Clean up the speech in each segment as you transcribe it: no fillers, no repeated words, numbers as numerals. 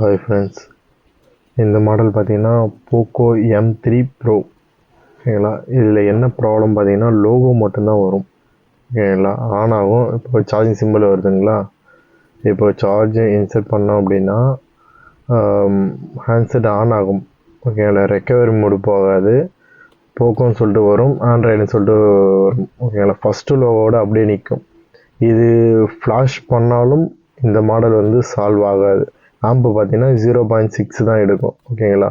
Hi friends, இந்த model பார்த்தீங்கன்னா Poco M3 bro. ஓகேங்களா, இதில் என்ன ப்ராப்ளம் பார்த்தீங்கன்னா லோகோ மட்டும்தான் வரும். ஓகேங்களா, ஆன் ஆகும். இப்போ சார்ஜிங் சிம்பிள் வருதுங்களா, இப்போ சார்ஜை இன்சர்ட் பண்ணோம் அப்படின்னா ஹேண்ட்செட் ஆன் ஆகும். ஓகேங்களா, ரெக்கவரி மோடு போகாது. போக்கோன்னு சொல்லிட்டு வரும், ஆண்ட்ராய்டுன்னு சொல்லிட்டு வரும். ஓகேங்களா, ஃபஸ்ட்டு லோகோவோட அப்படியே நிற்கும். இது ஃப்ளாஷ் பண்ணாலும் இந்த மாடல் வந்து சால்வ் ஆகாது. ஆம்பு பார்த்தீங்கன்னா 0.6 தான் எடுக்கும். ஓகேங்களா,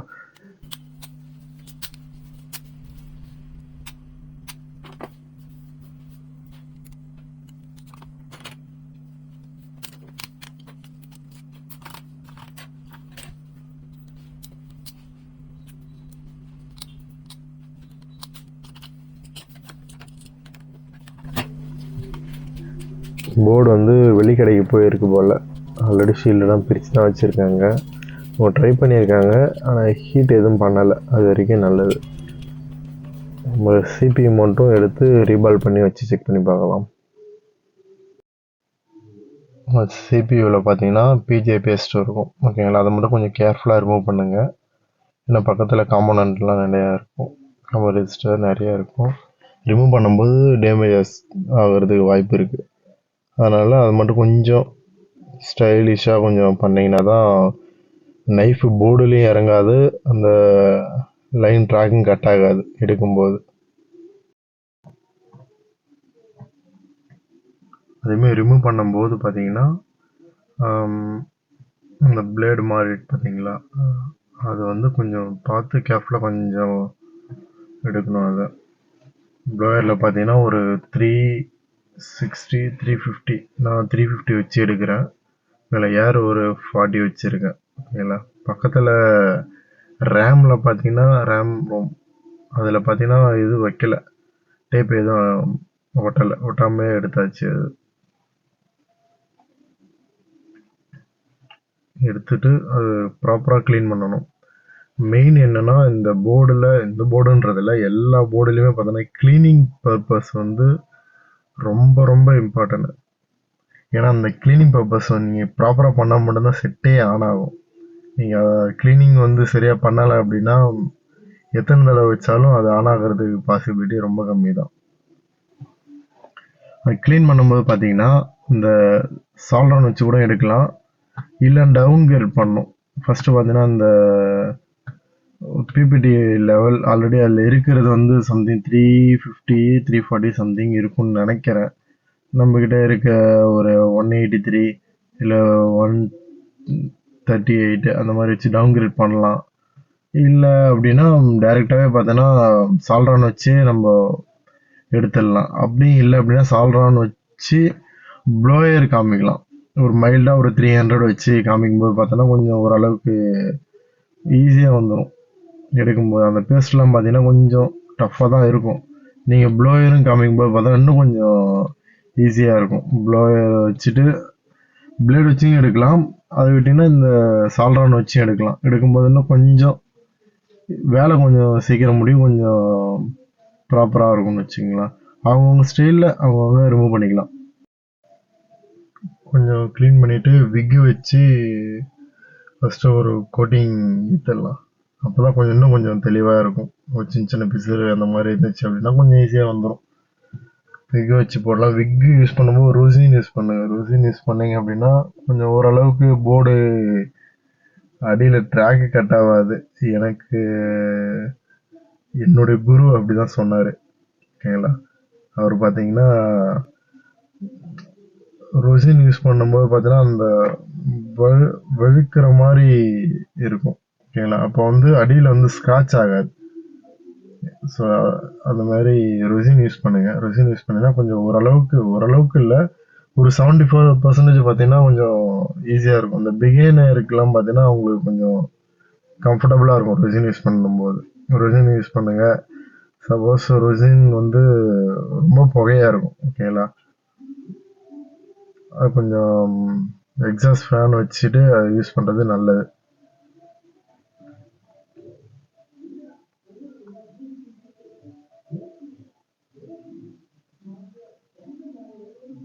போர்டு வந்து வெளிக்கடைக்கு போயிருக்கு போல். ஆல்ரெடி ஷீல்டெலாம் பிரித்து தான் வச்சுருக்காங்க. அவங்க ட்ரை பண்ணியிருக்காங்க, ஆனால் ஹீட் எதுவும் பண்ணலை. அது வரைக்கும் நல்லது. நம்ம சிபியு மட்டும் எடுத்து ரீபால் பண்ணி வச்சு செக் பண்ணி பார்க்கலாம். சிபியூவில் பார்த்தீங்கன்னா பிஜே பேஸ்ட் இருக்கும். ஓகேங்களா, அதை மட்டும் கொஞ்சம் கேர்ஃபுல்லாக ரிமூவ் பண்ணுங்கள். ஏன்னா பக்கத்தில் காம்போனன்ட்லாம் நிறையா இருக்கும், நம்ம ரெஜிஸ்டர் நிறையா இருக்கும். ரிமூவ் பண்ணும்போது டேமேஜஸ் ஆகிறதுக்கு வாய்ப்பு இருக்குது. அதனால் அது மட்டும் கொஞ்சம் ஸ்டைலிஷாக கொஞ்சம் பண்ணிங்கன்னா தான் நைஃபு போர்டுலேயும் இறங்காது, அந்த லைன் ட்ராக்கிங் கட் ஆகாது எடுக்கும்போது. அதேமாதிரி ரிமூவ் பண்ணும்போது பார்த்தீங்கன்னா இந்த பிளேடு மாதிரி பார்த்தீங்களா, அது வந்து கொஞ்சம் பார்த்து கேர்ஃபுல்லாக கொஞ்சம் எடுக்கணும். அதை ப்ளோயரில் பார்த்தீங்கன்னா ஒரு 360 350, நான் 350 வச்சு எடுக்கிறேன். இதில் ஏர் ஒரு 40 வச்சுருக்கேன். ஓகேங்களா, பக்கத்தில் ரேமில் பார்த்தீங்கன்னா ரேம் ரோம் அதில் பார்த்தீங்கன்னா இது வைக்கல, டேப் எதுவும் ஒட்டாமே எடுத்தாச்சு. அது எடுத்துட்டு அது ப்ராப்பராக க்ளீன் பண்ணணும். மெயின் என்னென்னா இந்த போர்டுன்றதில் எல்லா போர்டுலேயுமே பார்த்தோன்னா க்ளீனிங் பர்பஸ் வந்து ரொம்ப ரொம்ப இம்பார்ட்டன்ட். ஏன்னா அந்த க்ளீனிங் பர்பஸ் நீங்கள் ப்ராப்பராக பண்ணால் மட்டும்தான் செட்டே ஆன் ஆகும். நீங்கள் க்ளீனிங் வந்து சரியாக பண்ணலை அப்படின்னா எத்தனை தடவை வச்சாலும் அது ஆன் ஆகிறதுக்கு பாசிபிலிட்டி ரொம்ப கம்மி தான். அது க்ளீன் பண்ணும்போது பார்த்தீங்கன்னா இந்த சால்ரான் வச்சு கூட எடுக்கலாம், இல்லை டவுன் கிரேட் பண்ணணும். ஃபஸ்ட்டு பார்த்தீங்கன்னா இந்த பிபிடி லெவல் ஆல்ரெடி அதில் இருக்கிறது வந்து சம்திங் 350 340 சம்திங் இருக்கும்னு நினைக்கிறேன். நம்மக்கிட்ட இருக்க ஒரு 183 இல்லை 138 அந்த மாதிரி வச்சு டவுன் கிரேட் பண்ணலாம். இல்லை அப்படின்னா டைரெக்டாகவே பார்த்தோன்னா சால்ரான் வச்சு நம்ம எடுத்துடலாம். அப்படியும் இல்லை அப்படின்னா சால்ரான் வச்சு ப்ளோயர் காமிக்கலாம். ஒரு மைல்டாக ஒரு 300 வச்சு காமிக்கும்போது பார்த்தோன்னா கொஞ்சம் ஓரளவுக்கு ஈஸியாக வந்துடும் எடுக்கும்போது. அந்த பேஸ்ட்லாம் பார்த்தீங்கன்னா கொஞ்சம் டஃப்பாக தான் இருக்கும். நீங்கள் ப்ளோயரும் காமிக்கும்போது பார்த்தா இன்னும் கொஞ்சம் ஈஸியாக இருக்கும். ப்ளோயர் வச்சுட்டு பிளேடு வச்சும் எடுக்கலாம், அதை விட்டிங்கன்னா இந்த சால்ரான் வச்சும் எடுக்கலாம். எடுக்கும்போது இன்னும் கொஞ்சம் வேலை கொஞ்சம் சீக்கிரம் முடியும், கொஞ்சம் ப்ராப்பராக இருக்கும்னு வச்சுங்களா. அவங்கவுங்க ஸ்டைலில் அவங்கவுங்க ரிமூவ் பண்ணிக்கலாம். கொஞ்சம் க்ளீன் பண்ணிவிட்டு விக்கு வச்சு ஃபஸ்ட்டு ஒரு கோட்டிங் ஊற்றிடலாம். அப்போ தான் கொஞ்சம் இன்னும் கொஞ்சம் தெளிவாக இருக்கும். ஒரு சின்ன சின்ன பிசுறு அந்த மாதிரி இருந்துச்சு அப்படின்னா கொஞ்சம் ஈஸியாக வந்துடும். விக்கு வச்சு போடலாம். விக்கு யூஸ் பண்ணும்போது ரோசின் யூஸ் பண்ணுங்கள். ரோசின் யூஸ் பண்ணிங்க அப்படின்னா கொஞ்சம் ஓரளவுக்கு போர்டு அடியில் ட்ராக்கு கட் ஆகாது. எனக்கு என்னுடைய குரு அப்படி தான் சொன்னார். ஓகேங்களா, அவர் பார்த்தீங்கன்னா ரோசின் யூஸ் பண்ணும்போது பார்த்தீங்கன்னா அந்த வழுக்கிற மாதிரி இருக்கும். ஓகேங்களா, அப்போ வந்து அடியில் வந்து ஸ்க்ராட்ச் ஆகாது. ஸோ அந்த மாதிரி ரோசின் யூஸ் பண்ணுங்கள். ரோசின் யூஸ் பண்ணிங்கன்னா கொஞ்சம் ஓரளவுக்கு இல்லை, ஒரு 74% பார்த்தீங்கன்னா கொஞ்சம் ஈஸியாக இருக்கும். இந்த பிகினருக்குலாம் பார்த்தீங்கன்னா அவங்களுக்கு கொஞ்சம் கம்ஃபர்டபுளாக இருக்கும் ரோசின் யூஸ் பண்ணும்போது. ரோசின் யூஸ் பண்ணுங்கள். சப்போஸ் ரோசின் வந்து ரொம்ப புகையாக இருக்கும். ஓகேங்களா, அது கொஞ்சம் எக்ஸாஸ்ட் ஃபேன் வச்சுட்டு அதை யூஸ் பண்ணுறது நல்லது.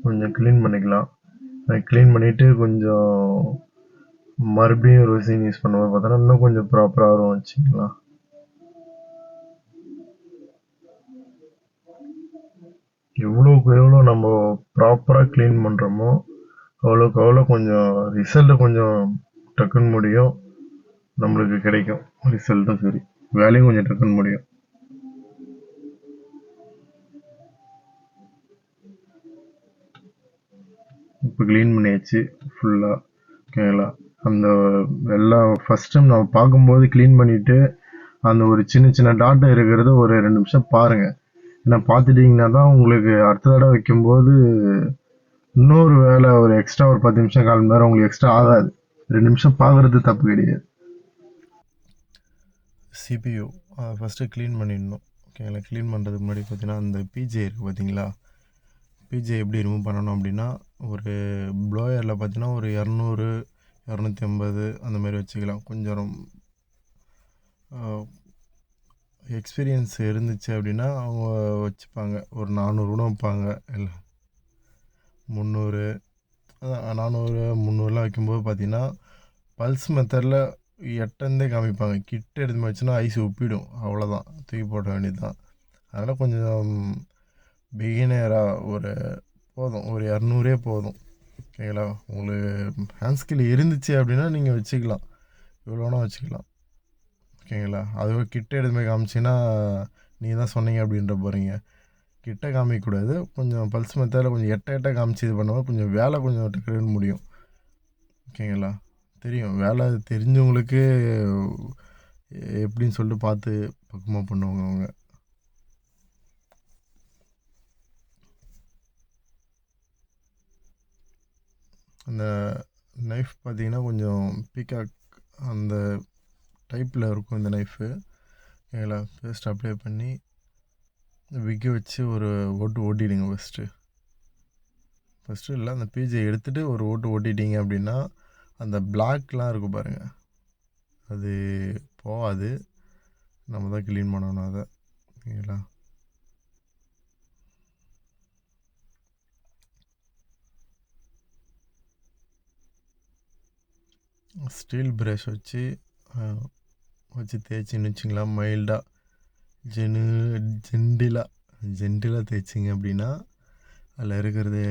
கொஞ்சம் க்ளீன் பண்ணிக்கலாம். க்ளீன் பண்ணிவிட்டு கொஞ்சம் மறுபடியும் ஒரு சீன் யூஸ் பண்ணும்போது பார்த்தோன்னா இன்னும் கொஞ்சம் ப்ராப்பராக வரும் வச்சுக்கலாம். எவ்வளோக்கு எவ்வளோ நம்ம ப்ராப்பராக க்ளீன் பண்ணுறோமோ அவ்வளோக்கு அவ்வளோ கொஞ்சம் ரிசல்ட்டு கொஞ்சம் டக்குன்னு முடியும், நம்மளுக்கு கிடைக்கும் ரிசல்ட்டும் சரி, வேலையும் கொஞ்சம் டக்குன்னு முடியும். இப்போ க்ளீன் பண்ணியாச்சு ஃபுல்லாக. ஓகேங்களா, அந்த எல்லாம் ஃபஸ்ட் டைம் நம்ம பார்க்கும்போது க்ளீன் பண்ணிவிட்டு அந்த ஒரு சின்ன சின்ன டாட் இருக்கிறத ஒரு 2 நிமிஷம் பாருங்கள். ஏன்னா பார்த்துட்டிங்கன்னா தான் உங்களுக்கு அடுத்த தடவை வைக்கும்போது இன்னொரு வேலை ஒரு எக்ஸ்ட்ரா ஒரு 10 நிமிஷம் 1/4 மணி நேரம் உங்களுக்கு எக்ஸ்ட்ரா ஆகாது. 2 நிமிஷம் பார்க்குறது தப்பு கிடையாது. சிபியு ஃபஸ்ட்டு க்ளீன் பண்ணிடணும். ஓகேங்களா, க்ளீன் பண்ணுறதுக்கு முன்னாடி பார்த்தீங்கன்னா அந்த பிஜே இருக்குது பார்த்தீங்களா, பிஜே எப்படி ரிமூவ் பண்ணணும் அப்படின்னா ஒரு ப்ளோயரில் பார்த்தீங்கன்னா ஒரு 200 250 அந்த மாதிரி வச்சுக்கலாம். கொஞ்சம் எக்ஸ்பீரியன்ஸ் இருந்துச்சு அப்படின்னா அவங்க வச்சுப்பாங்க, ஒரு 400 கூட வைப்பாங்க, இல்லை 300 400 300லாம் வைக்கும்போது பார்த்தீங்கன்னா பல்ஸ் மெத்தடில் எட்டந்தே காமிப்பாங்க. கிட்ட எடுத்து வச்சுன்னா ஐஸ் உப்பிடும், அவ்வளோதான், தூக்கி போட வேண்டியது தான். அதனால் கொஞ்சம் பிகினராக ஒரு போதும், ஒரு 200 போதும். ஓகேங்களா, உங்களுக்கு ஹேண்ட் ஸ்கில் இருந்துச்சு அப்படின்னா நீங்கள் வச்சுக்கலாம், எவ்வளோனா வச்சுக்கலாம். ஓகேங்களா, அதுவே கிட்ட எடுத்து போய் காமிச்சிங்கன்னா நீங்கள் தான் சொன்னீங்க அப்படின்ற போகிறீங்க. கிட்ட காமிக்கக்கூடாது, கொஞ்சம் பல்ஸ் மெத்தடில் கொஞ்சம் எட்ட காமிச்சு இது பண்ணும்போது கொஞ்சம் வேலை கொஞ்சம் டக்குன்னு முடியும். ஓகேங்களா, தெரியும், வேலை தெரிஞ்சவங்களுக்கு எப்படின்னு சொல்லிட்டு பார்த்து பக்குவமாக பண்ணுவாங்க அவங்க. அந்த நைஃப் பார்த்தீங்கன்னா கொஞ்சம் பீகாக் அந்த டைப்பில் இருக்கும் இந்த நைஃபு. ஓகேங்களா, பேஸ்ட் அப்ளை பண்ணி விக்கி வச்சு ஒரு ஓட்டிடுங்க ஃபஸ்ட்டு இல்லை, அந்த பீஜை எடுத்துகிட்டு ஒரு ஓட்டிட்டீங்க அப்படின்னா அந்த பிளாக்லாம் இருக்கும் பாருங்கள், அது போகாது, நம்ம தான் க்ளீன் பண்ணணும் அதை. ஓகேங்களா, ஸ்டீல் ப்ரஷ் வச்சு தேய்ச்சின்னு வச்சிங்களா, மைல்டாக ஜென்டிலாக தேய்ச்சிங்க அப்படின்னா அதில் இருக்கிறது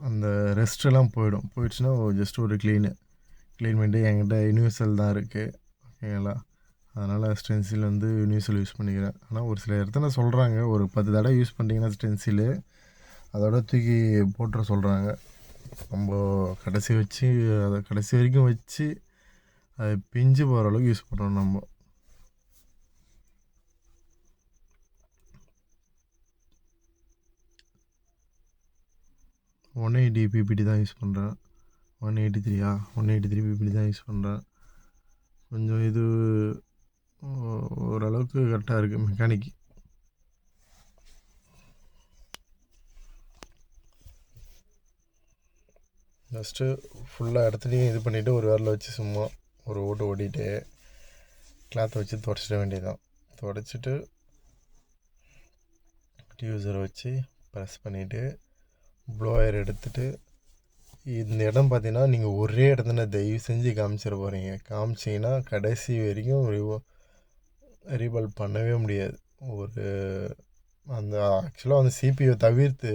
அந்த ரெஸ்ட்டெல்லாம் போயிடுச்சுன்னா ஜஸ்ட் ஒரு க்ளீன் பண்ணிட்டு என்கிட்ட யூனிவர்சல் தான் இருக்குது. ஓகேங்களா, அதனால் ஸ்டென்சில் வந்து யூனிவர்சல் யூஸ் பண்ணிக்கிறேன். ஆனால் ஒரு சில இடத்துல சொல்கிறாங்க ஒரு 10 தடவை யூஸ் பண்ணிட்டீங்கன்னா ஸ்டென்சிலு அதோட தூக்கி போட்டுற சொல்கிறாங்க. நம்ம அதை கடைசி வரைக்கும் வச்சு அது பிஞ்சு போகிற அளவுக்கு யூஸ் பண்ணணும் நம்ம. ஒன் எயிட்டி பிபிடி தான் யூஸ் பண்ணுறேன். 183 பிபிடி தான் யூஸ் பண்ணுறேன். கொஞ்சம் இது ஓரளவுக்கு கரெக்டாக இருக்குது மெக்கானிக். ஃபஸ்ட்டு ஃபுல்லாக இடத்துலையும் இது பண்ணிவிட்டு ஒரு விரல வச்சு சும்மா ஒரு ஓட்டிட்டு கிளாத்தை வச்சு துடைச்சிட வேண்டியதுதான். துடைச்சிட்டு டியூசரை வச்சு ப்ரெஸ் பண்ணிவிட்டு ப்ளோயர் எடுத்துகிட்டு இந்த இடம் பார்த்தீங்கன்னா நீங்கள் ஒரே இடத்துல தயவு செஞ்சு காமிச்சிட போகிறீங்க. காமிச்சிங்கன்னா கடைசி வரைக்கும் ரீபால் பண்ணவே முடியாது. ஒரு அந்த ஆக்சுவலாக அந்த சிபியை தவிர்த்து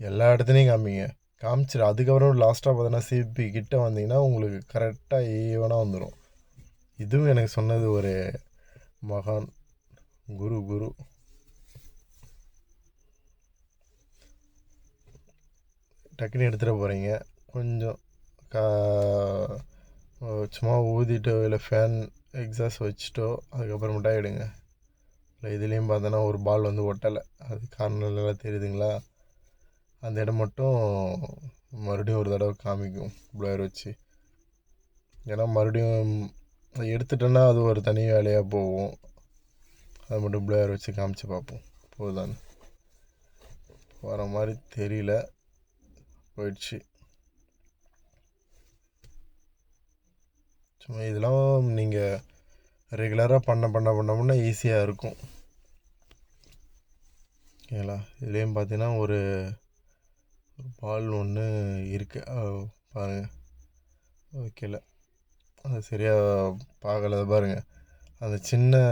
எல்லா இடத்துலையும் காமிச்சிடு. அதுக்கப்புறம் லாஸ்ட்டாக பார்த்தீங்கன்னா சிபி கிட்ட வந்தீங்கன்னா உங்களுக்கு கரெக்டாக ஈவனாக வந்துடும். இதுவும் எனக்கு சொன்னது ஒரு மகான் குரு. டக்குன்னு எடுத்துகிட்டு போகிறீங்க, கொஞ்சம் சும்மா ஊதிட்டோ இல்லை ஃபேன் எக்ஸாஸ்ட் வச்சுட்டோ அதுக்கப்புறமேட்டா எடுங்க. இல்லை இதுலேயும் பார்த்தோன்னா ஒரு பால் வந்து ஒட்டலை, அது கார்னர்லாம் தெரியுதுங்களா, அந்த இடம் மட்டும் மறுபடியும் ஒரு தடவை காமிக்கும் ப்ளோயர் வச்சு. ஏன்னா மறுபடியும் எடுத்துட்டோன்னா அது ஒரு தனி வேலையாக போகும். அது மட்டும் ப்ளோயர் வச்சு காமிச்சு பார்ப்போம், போதுதானே. வர மாதிரி தெரியல, போயிடுச்சு. சும்மா இதெல்லாம் நீங்கள் ரெகுலராக பண்ண ஈஸியாக இருக்கும். ஓகேங்களா, இதுலேயும் பார்த்தீங்கன்னா ஒரு பால் ஒன்று இருக்குது பாருங்கள், வைக்கல. அது சரியாக பார்க்கல. பாருங்கள், அந்த சின்ன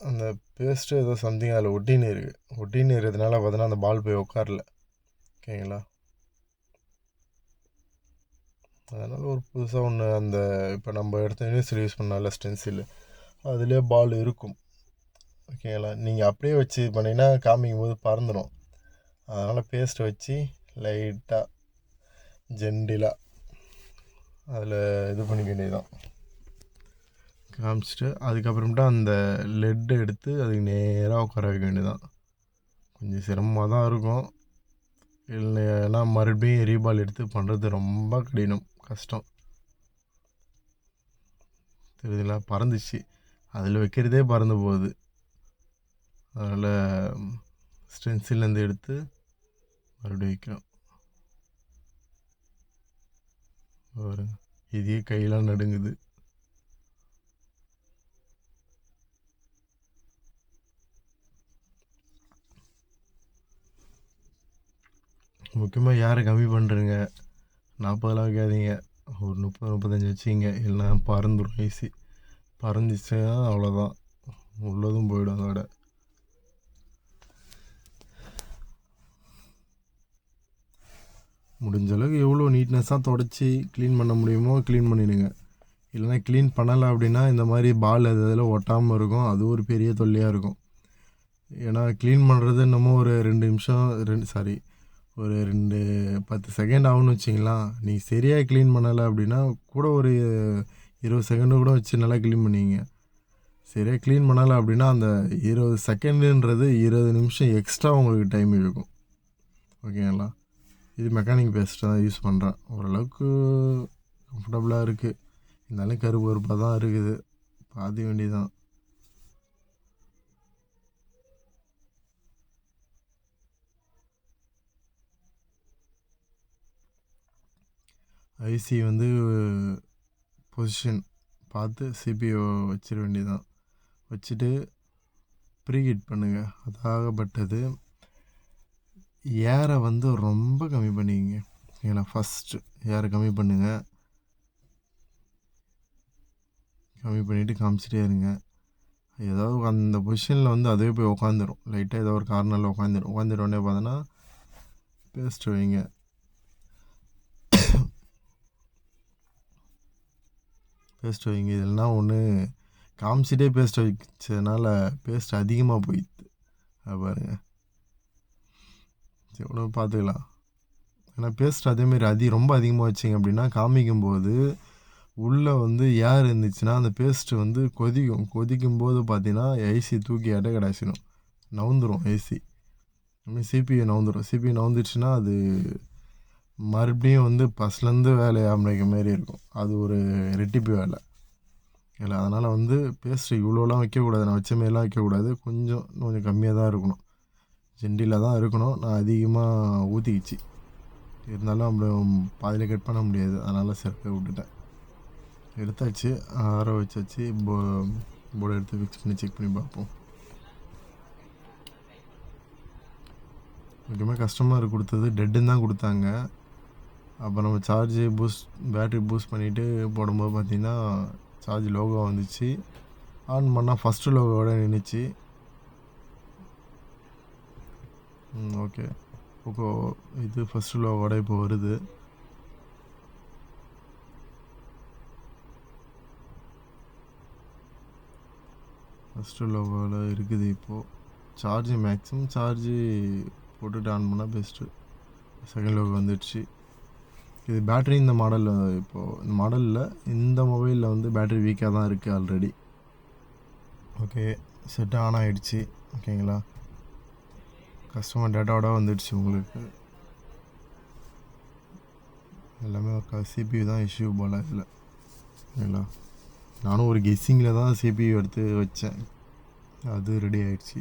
அந்த பேஸ்ட்டு ஏதோ சம்திங் அதில் ஒட்டின்னு இருக்குது. ஒட்டின்னு இருக்கிறதுனால பார்த்தோன்னா அந்த பால் போய் உட்காரல. ஓகேங்களா? அதனால் ஒரு புதுசாக ஒன்று அந்த இப்போ நம்ம எடுத்த யூனிவர்சிட்டி யூஸ் பண்ணால ஸ்டென்சில் அதிலே பால் இருக்கும். ஓகேங்களா? நீங்கள் அப்படியே வச்சு பண்ணிங்கன்னா காமிக்கும் போது பறந்துடும். அதனால் பேஸ்ட்டை வச்சு லைட்டாக ஜென்டிலாக அதில் இது பண்ணிக்க வேண்டியதுதான். காமிச்சிட்டு அதுக்கப்புறமேட்டு அந்த லெட்டை எடுத்து அதுக்கு நேராக உட்கார வைக்க வேண்டியதுதான். கொஞ்சம் சிரமமாக தான் இருக்கும். இல்லைன்னா மறுபடியும் ரீபால் எடுத்து பண்ணுறது ரொம்ப கஷ்டம். தெரியுதுங்களா? பறந்துச்சு. அதில் வைக்கிறதே பறந்து போகுது. அதனால் ஸ்டென்சில்லேருந்து எடுத்து மறுபடியும் வைக்கிறோம். இதே கையெல்லாம் நடுங்குது. முக்கியமாக யாரை கம்மி பண்ணுறீங்க? 40 வைக்காதீங்க. ஒரு 30-35 வச்சிங்க. இல்லைனா பறந்துடும் ஈஸி. பறந்துச்சுன்னா அவ்வளோதான், உள்ளதும் போயிடும். அதோட முடிஞ்ச அளவுக்கு எவ்வளோ நீட்னஸாக தொடச்சி க்ளீன் பண்ண முடியுமோ க்ளீன் பண்ணிடுங்க. இல்லைனா க்ளீன் பண்ணலை அப்படின்னா இந்த மாதிரி பால் அதில் ஒட்டாமல் இருக்கும். அது ஒரு பெரிய தொல்லையாக இருக்கும். ஏன்னா க்ளீன் பண்ணுறது என்னமோ ஒரு 2 நிமிஷம் ஒரு 10 செகண்ட் ஆகும்னு வச்சிங்களா. நீ சரியாக க்ளீன் பண்ணலை அப்படின்னா கூட ஒரு 20 செகண்டு கூட வச்சு நல்லா க்ளீன் பண்ணிங்க. சரியாக க்ளீன் பண்ணலை அப்படின்னா அந்த 20 செகண்டுன்றது 20 நிமிஷம் எக்ஸ்ட்ரா உங்களுக்கு டைம் இருக்கும். ஓகேங்களா? இது மெக்கானிக் பேஸ்ட்டு தான் யூஸ் பண்ணுறேன். ஓரளவுக்கு கம்ஃபர்டபுளாக இருக்குது. இருந்தாலும் கருப்பாக தான் இருக்குது. பாதி வேண்டி தான். ஐசி வந்து பொசிஷன் பார்த்து சிபிஓ வச்சிட வேண்டியதான். வச்சுட்டு ப்ரீஹீட் பண்ணுங்கள். அதாகப்பட்டது ஏரை வந்து ரொம்ப கம்மி பண்ணிக்கங்க. ஏன்னா ஃபஸ்ட்டு ஏரை கம்மி பண்ணுங்கள். கம்மி பண்ணிவிட்டு காமிச்சிட்டே இருங்க. ஏதாவது அந்த பொசிஷனில் வந்து அதுவே போய் உட்காந்துரும். லைட்டாக ஏதோ ஒரு கார்னரில் உட்காந்துருவோடனே பார்த்தோன்னா பேஸ்ட் வைங்க. பேஸ்ட் வைங்க. இதெல்லாம் ஒன்று காமிச்சிட்டே பேஸ்ட் வச்சதுனால பேஸ்ட் அதிகமாக போயிடுது. அது பாருங்கள், எவ்வளோ பார்த்துக்கலாம். ஏன்னா பேஸ்ட் அதேமாரி ரொம்ப அதிகமாக வச்சிங்க அப்படின்னா காமிக்கும்போது உள்ளே வந்து ஏர் இருந்துச்சுன்னா அந்த பேஸ்ட்டு வந்து கொதிக்கும்போது பார்த்தீங்கன்னா ஐசி தூக்கி கடாசிடும், நவுந்துடும் ஐசி. சிபிஐ நவுந்துடும். சிபிஐ நவுந்துச்சுன்னா அது மறுபடியும் வந்து ஃபஸ்ட்லேருந்து வேலையை ஆரம்பிக்க மாரி இருக்கும். அது ஒரு ரெட்டிப்பு வேலை இல்லை. அதனால் வந்து பேஸ்ட்டு இவ்வளோலாம் வைக்கக்கூடாது. நான் வச்ச மாரிலாம் வைக்கக்கூடாது. கொஞ்சம் கம்மியாக தான் இருக்கணும். ஜென்டிலாக தான் இருக்கணும். நான் அதிகமாக ஊற்றிக்கிச்சு. இருந்தாலும் அப்புறம் பாதியில் கட் பண்ண முடியாது. அதனால் சிறப்பாக விட்டுட்டேன். எடுத்தாச்சு, ஆற வச்சாச்சு. போர்டை எடுத்து ஃபிக்ஸ் பண்ணி செக் பண்ணி பார்ப்போம். முக்கியமாக கஸ்டமர் கொடுத்தது டெட்டுன்னு தான் கொடுத்தாங்க. அப்போ நம்ம பேட்ரி பூஸ்ட் பண்ணிவிட்டு போடும்போது பார்த்திங்கன்னா சார்ஜ் லோகோ வந்துச்சு. ஆன் பண்ணால் ஃபஸ்ட்டு லோகோவோட நின்றுச்சு. ஓகே, இது ஃபஸ்ட்டு லோகோட இப்போ வருது. ஃபஸ்ட்டு லோகோவில் இருக்குது. இப்போது மேக்ஸிமம் சார்ஜு போட்டுட்டு ஆன் பண்ணால் பெஸ்ட்டு. செகண்ட் லோகோ வந்துடுச்சு. இது பேட்ரி இந்த மாடலில் இந்த மொபைலில் வந்து பேட்ரி வீக்காக தான் இருக்குது ஆல்ரெடி. ஓகே, செட் ஆன் ஆகிடுச்சு. ஓகேங்களா? கஸ்டமர் டேட்டாவோட வந்துடுச்சு. உங்களுக்கு எல்லாமே சிபியூ தான் இஷ்யூ போல் இதில். ஓகேங்களா? நானும் ஒரு கெஸ்ஸிங்கில் தான் சிபியூ எடுத்து வச்சேன். அது ரெடி ஆகிடுச்சு.